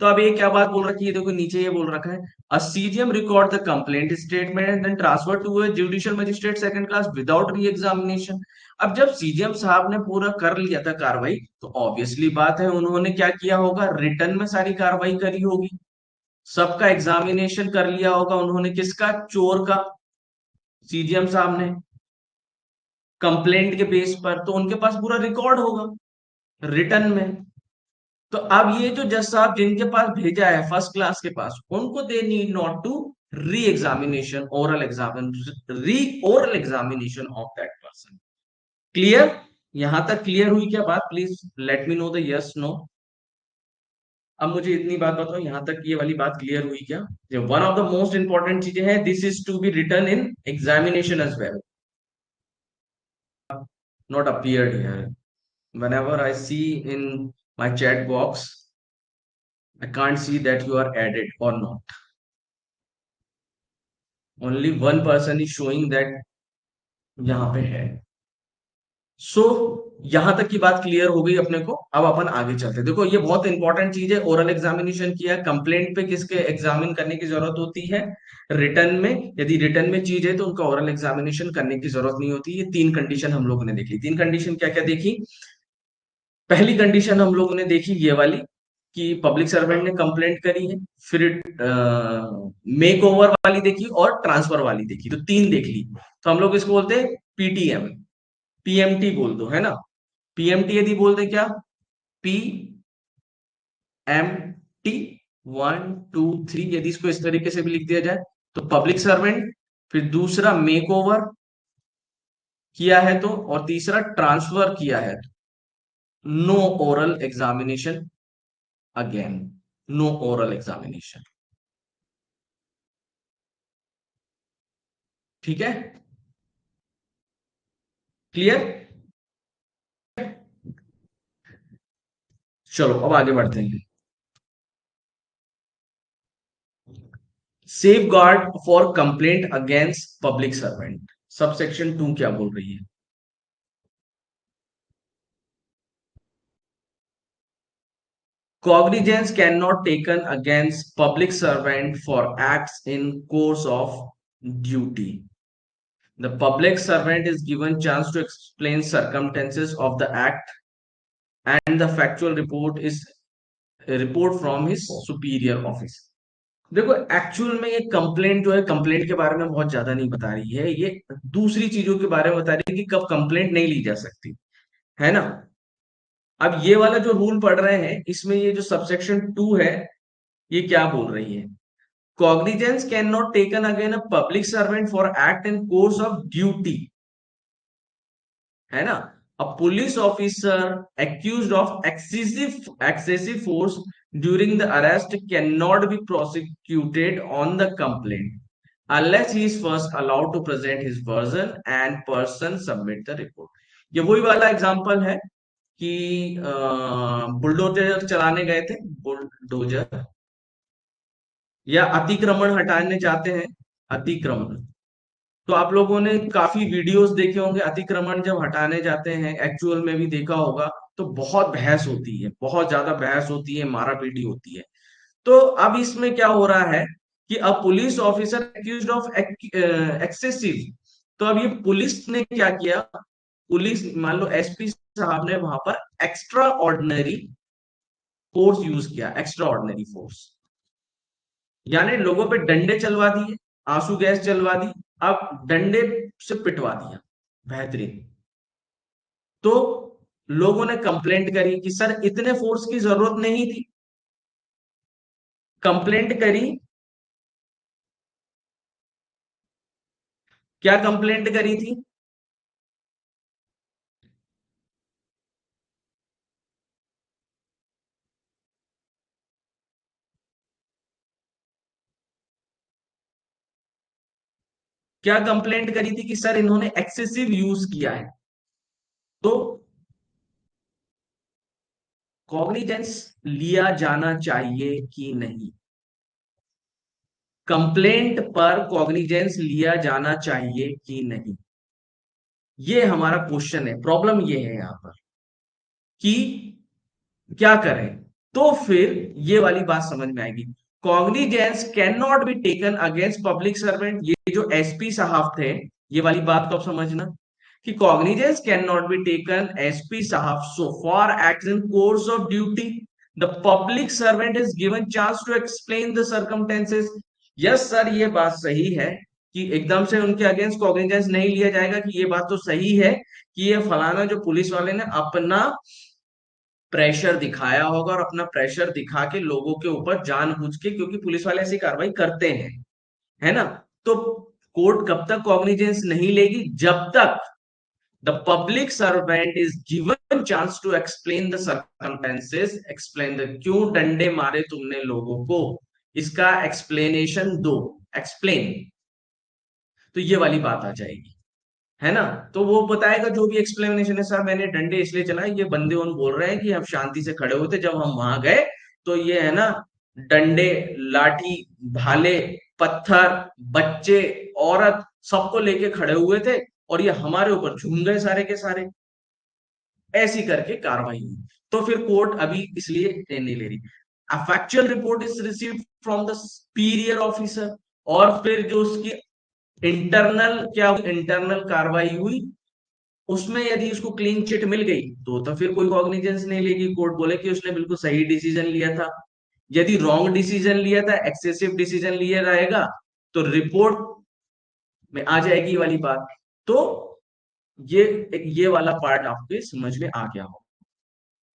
तो अब ये क्या बात बोल रखी है, देखो नीचे ये बोल रखा है, a CGM record the complaint statement and then transfer to a judicial magistrate second class without re-examination। अब जब सीजीएम साहब ने पूरा कर लिया था कार्रवाई, तो ऑब्वियसली बात है उन्होंने क्या किया होगा, रिटर्न में सारी कार्रवाई करी होगी, सबका एग्जामिनेशन कर लिया होगा उन्होंने, किसका, चोर का, सीजीएम साहब ने, कंप्लेंट के बेस पर, तो उनके पास पूरा रिकॉर्ड होगा रिटर्न में। तो अब ये जो जज साहब जिनके पास भेजा है फर्स्ट क्लास के पास, उनको they need not to re examination, oral examination of that person. Clear, यहां तक क्लियर हुई क्या बात? Please let me know the yes no. अब मुझे इतनी बात बताओ, यहां तक ये वाली बात क्लियर हुई क्या? जो one of the most important चीजें हैं, this is to be written in examination as well, not appeared here. Whenever I see in my chat box, I can't see that you are added or not. Only one person is showing that यहाँ पे है। सो यहां तक की बात clear हो गई अपने को। अब अपन आगे चलते हैं। देखो ये बहुत इंपॉर्टेंट चीज है, ओरल एग्जामिनेशन किया, कंप्लेंट पे किसके एग्जामिन करने की जरूरत होती है, रिटर्न में। यदि रिटर्न में चीज है तो उनका ओरल एग्जामिनेशन करने की जरूरत नहीं होती। ये तीन कंडीशन हम लोगों ने देखी। तीन कंडीशन क्या क्या देखी? पहली कंडीशन हम लोगों ने देखी ये वाली, कि पब्लिक सर्वेंट ने कंप्लेंट करी है। फिर मेक ओवर वाली देखी और ट्रांसफर वाली देखी, तो तीन देख ली। तो हम लोग इसको बोलते हैं पीटीएम, पीएमटी बोल दो, है ना। पीएमटी यदि बोलते क्या, पी एम टी, 1 2 3, यदि इसको इस तरीके से भी लिख दिया जाए तो पब्लिक सर्वेंट, फिर दूसरा मेक ओवर किया है तो, और तीसरा ट्रांसफर किया है तो, no oral examination again, no oral examination. ठीक है, क्लियर। चलो अब आगे बढ़ते हैं। Safeguard for complaint against public servant, sub section 2 क्या बोल रही है? Cognizance cannot taken against public servant for acts in course of duty. The public servant is given chance to explain circumstances of the act and the factual report is a report from his superior office। देखो actual में ये complaint जो है, complaint के बारे में बहुत ज्यादा नहीं बता रही है, ये दूसरी चीजों के बारे में बता रही है कि कब कंप्लेंट नहीं ली जा सकती, है ना। अब ये वाला जो रूल पढ़ रहे हैं, इसमें ये जो सबसेक्शन 2 है, ये क्या बोल रही है? Cognizance can not taken again a public servant for act in course of duty, है ना। अ police officer accused of excessive force during the arrest can not be prosecuted on the complaint unless he is first allowed to present his version and person submit the report। ये वही वाला example है कि bulldozer चलाने गए थे, bulldozer, या अतिक्रमण हटाने जाते हैं, अतिक्रमण। तो आप लोगों ने काफी वीडियोस देखे होंगे, अतिक्रमण जब हटाने जाते हैं एक्चुअल में भी देखा होगा, तो बहुत बहस होती है, बहुत ज्यादा बहस होती है, मारा पीटी होती है। तो अब इसमें क्या हो रहा है कि अब police officer accused of excessive, तो अब ये पुलिस ने क्या किया, पुलिस मान लो एसपी साहब ने वहां पर एक्स्ट्रा ऑर्डिनरी फोर्स यूज किया, एक्स्ट्रा ऑर्डिनरी फोर्स, यानी लोगों पे डंडे चलवा दिए, आंसू गैस चलवा दी, अब डंडे से पिटवा दिया, बेहतरीन। तो लोगों ने कंप्लेंट करी कि सर इतने फोर्स की जरूरत नहीं थी, कंप्लेंट करी क्या कंप्लेंट करी थी? क्या कंप्लेंट करी थी कि सर इन्होंने एक्सेसिव यूज किया है? तो कॉग्निजेंस लिया जाना चाहिए कि नहीं? कंप्लेंट पर कॉग्निजेंस लिया जाना चाहिए कि नहीं? ये हमारा क्वेश्चन है। प्रॉब्लम ये है यहां पर कि क्या करें। तो फिर ये वाली बात समझ में आएगी। Cognizance can not be taken against public servant. ये जो एसपी साहब थे, ये वाली बात को आप समझना कि cognizance can not be taken SP साहब so for act in course of duty the public servant is given chance to explain the circumstances. Yes sir, ये बात सही है कि एकदम से उनके अगेंस्ट कॉग्निजेंस नहीं लिया जाएगा, कि ये बात तो सही है कि ये फलाना जो पुलिस वाले ने अपना प्रेशर दिखाया होगा और अपना प्रेशर दिखा के लोगों के ऊपर जानबूझ के, क्योंकि पुलिस वाले ऐसी कार्रवाई करते हैं, है ना। तो कोर्ट कब तक कॉग्निजेंस नहीं लेगी? जब तक the public servant is given chance to explain the circumstances, explain the क्यों डंडे मारे तुमने लोगों को, इसका एक्सप्लेनेशन दो, एक्सप्लेन। तो ये वाली बात आ जाएगी, है ना। तो वो बताएगा जो भी एक्सप्लेनेशन है, सर मैंने डंडे इसलिए चलाए, ये बंदे उन बोल रहे हैं कि हम शांति से खड़े होते, जब हम वहां गए तो ये है ना, डंडे, लाठी, भाले, पत्थर, बच्चे, औरत, सबको लेके खड़े हुए थे और ये हमारे ऊपर झूम गए सारे के सारे। ऐसी करके कार्रवाई हुई। तो फिर कोर्ट अभी इसलिए नहीं ले रही। A factual report is received from the superior officer, और फिर जो उसकी इंटरनल क्या इंटरनल कार्रवाई हुई, उसमें यदि उसको क्लीन चिट मिल गई तो फिर कोई कॉग्निजेंस नहीं लेगी। कोर्ट बोले कि उसने बिल्कुल सही डिसीजन लिया था। यदि रॉन्ग डिसीजन लिया था, एक्सेसिव डिसीजन लिया रहेगा, तो रिपोर्ट में आ जाएगी ये वाली बात। तो ये वाला पार्ट आपके समझ में आ गया हो।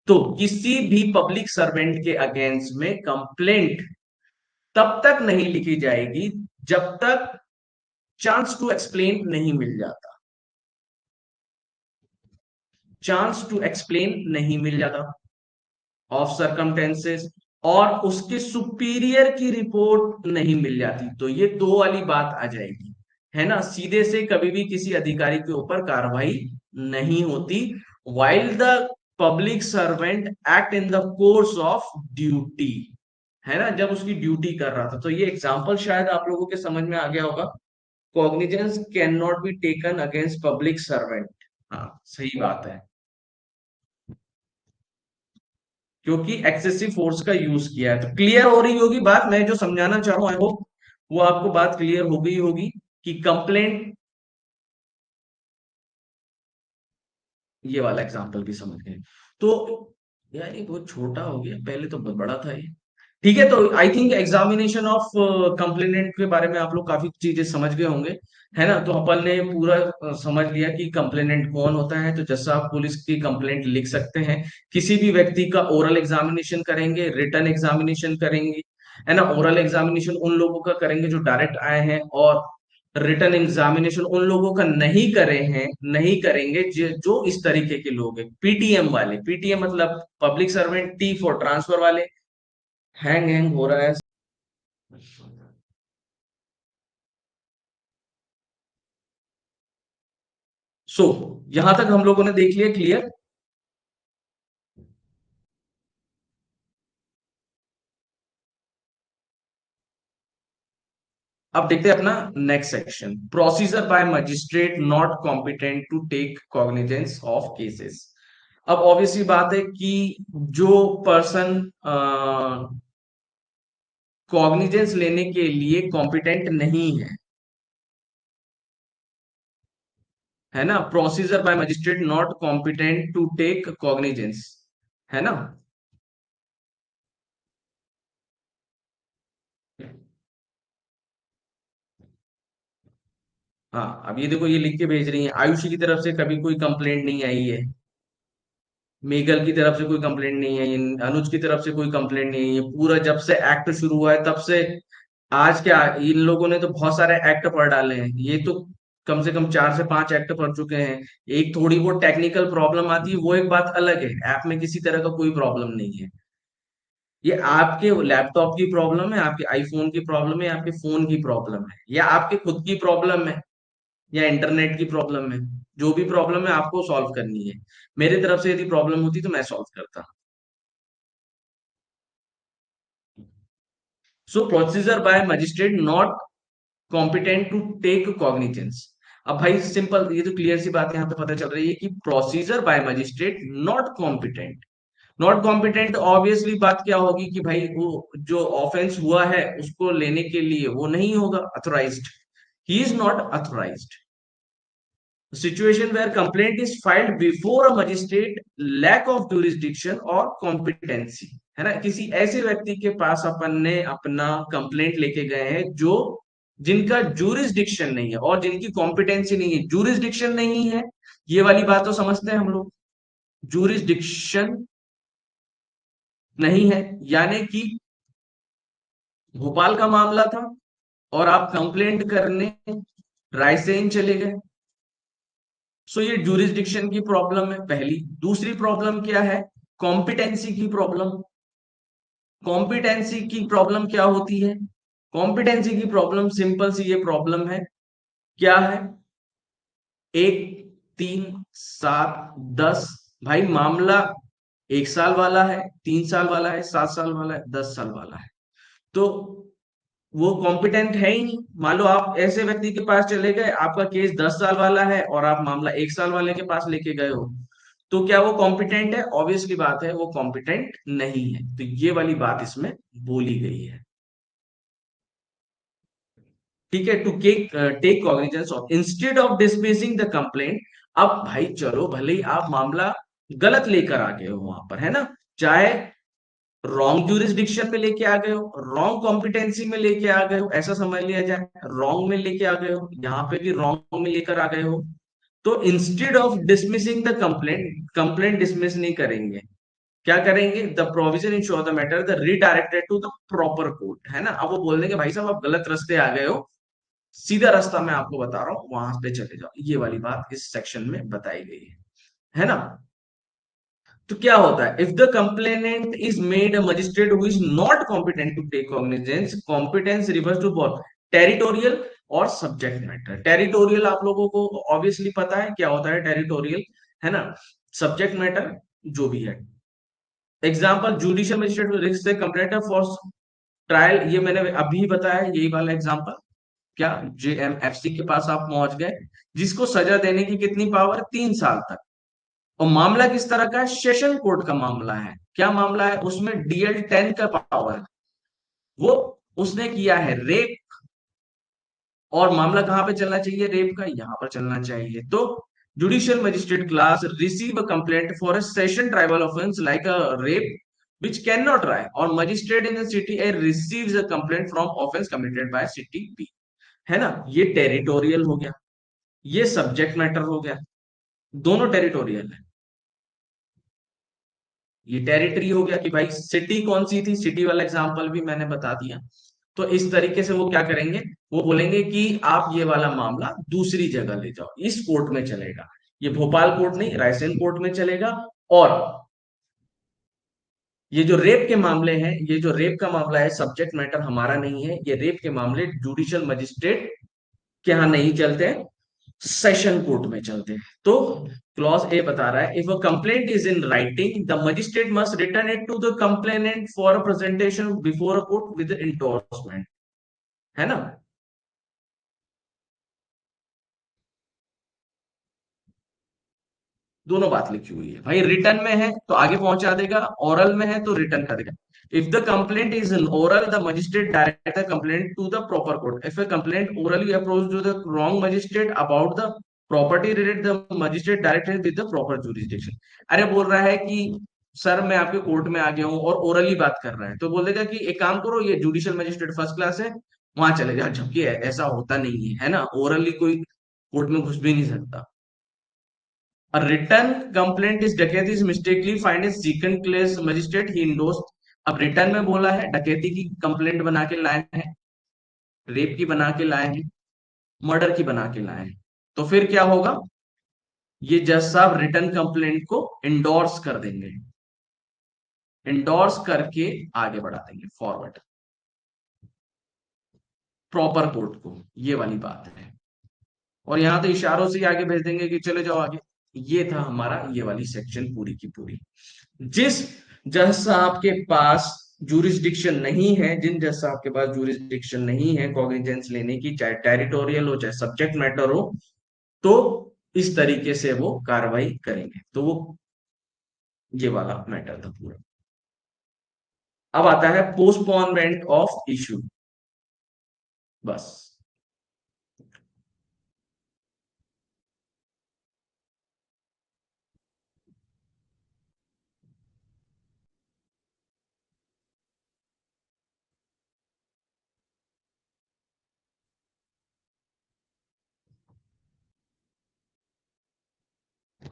तो किसी भी पब्लिक सर्वेंट के अगेंस्ट में कंप्लेंट तब तक नहीं लिखी जाएगी जब तक चांस टू एक्सप्लेन नहीं मिल जाता। चांस टू एक्सप्लेन नहीं मिल जाता ऑफ सरकमटेंसेस, और उसके सुपीरियर की रिपोर्ट नहीं मिल जाती, तो ये दो वाली बात आ जाएगी, है ना। सीधे से कभी भी किसी अधिकारी के ऊपर कार्रवाई नहीं होती while the public servant act in the course of duty, है ना, जब उसकी ड्यूटी कर रहा था। तो ये एग्जांपल शायद आप लोगों के समझ में आ गया होगा। Cognizance can not be taken against public servant. हाँ, सही बात है, क्योंकि एक्सेसिव फोर्स का यूज किया है। तो क्लियर हो रही होगी बात, मैं जो समझाना चाह रहा हूं, आई होप वो आपको बात क्लियर हो गई होगी कि कंप्लेंट, ये वाला एग्जांपल भी समझ गए। तो यार ये बहुत छोटा हो गया, पहले तो बहुत बड़ा था ये। ठीक है, तो I think examination of complainant के बारे में आप लोग काफी चीजें समझ गए होंगे, है ना। तो अपन ने पूरा समझ लिया कि कंप्लेनेंट कौन होता है। तो जैसा आप पुलिस की कंप्लेंट लिख सकते हैं, किसी भी व्यक्ति का ओरल एग्जामिनेशन करेंगे, रिटन एग्जामिनेशन करेंगे, है ना। ओरल एग्जामिनेशन उन लोगों का करेंगे जो डायरेक्ट आए हैं, और रिटन एग्जामिनेशन उन लोगों का नहीं करे हैं, नहीं करेंगे जो इस तरीके के लोग हैं, पीटीएम वाले। पीटीएम मतलब public servant, T for transfer वाले। हैंग हैंग हो रहा है। सो यहां तक हम लोगों ने देख लिया, क्लियर। अब देखते हैं अपना next section, procedure by magistrate not competent to take cognizance of cases. अब ऑब्वियसली बात है कि जो पर्सन कॉग्निजेंस लेने के लिए कॉम्पिटेंट नहीं है, है ना, procedure by magistrate not competent to take cognizance, है ना। हाँ, अब ये देखो, ये लिख के भेज रही है, आयुषी की तरफ से कभी कोई कंप्लेंट नहीं आई है, मेघल की तरफ से कोई कंप्लेंट नहीं आई है, अनुज की तरफ से कोई कंप्लेंट नहीं आई है। पूरा जब से एक्ट शुरू हुआ है तब से आज क्या, इन लोगों ने तो बहुत सारे एक्ट पढ़ डाले हैं। ये तो कम से कम 4 से 5 एक्ट पढ़ चुके हैं। एक थोड़ी बहुत टेक्निकल प्रॉब्लम आती है, वो एक बात अलग है, ऐप में किसी तरह का कोई प्रॉब्लम नहीं है। ये आपके लैपटॉप की प्रॉब्लम है, आपके आईफोन की प्रॉब्लम है, आपके फोन की प्रॉब्लम है, या आपके खुद की प्रॉब्लम है, या इंटरनेट की प्रॉब्लम है। जो भी प्रॉब्लम है आपको सॉल्व करनी है। मेरी तरफ से यदि प्रॉब्लम होती तो मैं सॉल्व करता। So procedure by magistrate not competent to take cognizance. अब भाई सिंपल, ये तो क्लियर सी बात यहाँ पे पता चल रही है कि procedure by magistrate not competent. Not competent obviously बात क्या होगी कि भाई वो जो ऑफेंस हुआ है उसको लेने के लिए वो नहीं होगा authorised. He is not authorised. Situation where complaint is filed before a magistrate, lack of jurisdiction और कॉम्पिटेंसी, है ना, किसी ऐसे व्यक्ति के पास अपन ने अपना कंप्लेंट लेके गए हैं जो जिनका jurisdiction नहीं है और जिनकी कॉम्पिटेंसी नहीं है। jurisdiction नहीं है, ये वाली बात तो समझते हैं हम लोग। jurisdiction नहीं है यानी कि भोपाल का मामला था और आप कंप्लेंट करने रायसेन चले गए। सो ये jurisdiction की प्रॉब्लम है पहली। दूसरी प्रॉब्लम क्या है? कॉम्पिटेंसी की प्रॉब्लम। कॉम्पिटेंसी की प्रॉब्लम क्या होती है? कॉम्पिटेंसी की प्रॉब्लम सिंपल सी ये प्रॉब्लम है। क्या है? 1, 3, 7, 10। भाई मामला 1 साल वाला है, 3 साल वाला है, 7 साल वाला है, 10 साल वाला है, तो वो कॉम्पिटेंट है ही नहीं। मान लो आप ऐसे व्यक्ति के पास चले गए, आपका केस 10 साल वाला है और आप मामला 1 साल वाले के पास लेके गए हो, तो क्या वो कॉम्पिटेंट है? ऑब्वियसली बात है वो कॉम्पिटेंट नहीं है। तो ये वाली बात इसमें बोली गई है। ठीक है, to take cognizance of instead of dismissing the complaint. अब भाई चलो भले ही आप मामला गलत लेकर आ गए हो वहां पर, है ना, चाहे रॉन्ग jurisdiction में लेके आ गए हो, रॉन्ग कॉम्पिटेंसी में लेके आ गए हो, ऐसा समझ लिया जाए, रॉन्ग में लेके आ गए हो, यहाँ पे भी रॉन्ग में लेकर आ गए हो, तो instead of dismissing the complaint, complaint dismiss नहीं करेंगे। क्या करेंगे? The provision ensure the matter the redirected to the proper court, है ना। अब वो बोल देंगे भाई साहब आप गलत रास्ते आ गए हो, सीधा रास्ता मैं आपको बता रहा हूँ, वहां पे चले जाओ। ये वाली बात इस सेक्शन में बताई गई है ना। तो क्या होता है? If the complainant is made a magistrate who is not competent to take cognizance, competence reverse to both territorial और सब्जेक्ट मैटर। टेरिटोरियल आप लोगों को ऑब्वियसली पता है क्या होता है टेरिटोरियल, है ना। सब्जेक्ट मैटर जो भी है। एग्जाम्पल जुडिशियल मजिस्ट्रेट से कंप्लेंट फॉर ट्रायल, ये मैंने अभी बताया, यही वाला एग्जाम्पल। क्या जेएमएफसी के पास आप पहुंच गए, जिसको सजा देने की कितनी पावर? 3 साल तक। और मामला किस तरह का है? सेशन कोर्ट का मामला है। क्या मामला है? उसमें DL 10 का पावर है। वो उसने किया है रेप, और मामला कहां पे चलना चाहिए? रेप का यहां पर चलना चाहिए। तो judicial magistrate class receive a complaint for a session tribal offence like a rape which cannot try, or magistrate in the city A receives a complaint from offense committed by city B, है ना। ये territorial हो गया, ये subject matter हो गया, दोनों territorial है। ये टेरिटरी हो गया कि भाई सिटी कौन सी थी, सिटी वाला एग्जांपल भी मैंने बता दिया। तो इस तरीके से वो क्या करेंगे? वो बोलेंगे कि आप ये वाला मामला दूसरी जगह ले जाओ, इस कोर्ट में चलेगा। ये भोपाल कोर्ट नहीं, रायसेन कोर्ट में चलेगा। और ये जो रेप के मामले हैं, ये जो रेप का मामला है, सब्जेक्ट मैटर हमारा नहीं है। ये रेप के मामले जुडिशियल मजिस्ट्रेट के यहाँ नहीं चलते हैं, सेशन कोर्ट में चलते हैं। तो क्लॉज ए बता रहा है, if a complaint is in writing the magistrate must return it to the complainant for presentation before a court with endorsement, है ना। दोनों बात लिखी हुई है भाई, रिटर्न में है तो आगे पहुंचा देगा, ओरल में है तो रिटर्न कर देगा। If the complaint is in oral the magistrate direct the complaint to the proper court. If a complaint orally approach to the wrong magistrate about the property related the magistrate directed with the proper jurisdiction. अरे बोल रहा है कि sir मैं आपके court में आ गया हूँ, और ओरली बात कर रहा है, तो बोल देगा कि एक काम करो, ये जुडिशियल मजिस्ट्रेट फर्स्ट क्लास है, वहां चले जाओ। जबकि ऐसा होता नहीं है ना, ओरली कोई कोर्ट में घुस भी नहीं सकता। A written complaint is डकैती is mistakenly find a second class magistrate he endorsed। अब रिटर्न में बोला है डकैती की कंप्लेंट बना के लाए हैं, रेप की बना के लाए हैं, मर्डर की बना के लाए हैं। तो फिर क्या होगा, ये जज साहब रिटर्न कंप्लेंट को इंडोर्स कर देंगे, इंडोर्स करके आगे बढ़ा देंगे फॉरवर्ड प्रॉपर कोर्ट को। ये वाली बात है। और यहां तो इशारों से ही आगे भेज देंगे कि चले जाओ आगे। ये था हमारा ये वाली सेक्शन पूरी की पूरी। जिस जज साहब के पास जूरिसडिक्शन नहीं है, जिन जज साहब के पास जूरिसडिक्शन नहीं है कॉग्निजेंस लेने की, चाहे टेरिटोरियल हो चाहे सब्जेक्ट मैटर हो, तो इस तरीके से वो कार्रवाई करेंगे। तो वो ये वाला मैटर था पूरा। अब आता है पोस्टपोनमेंट ऑफ इशू। बस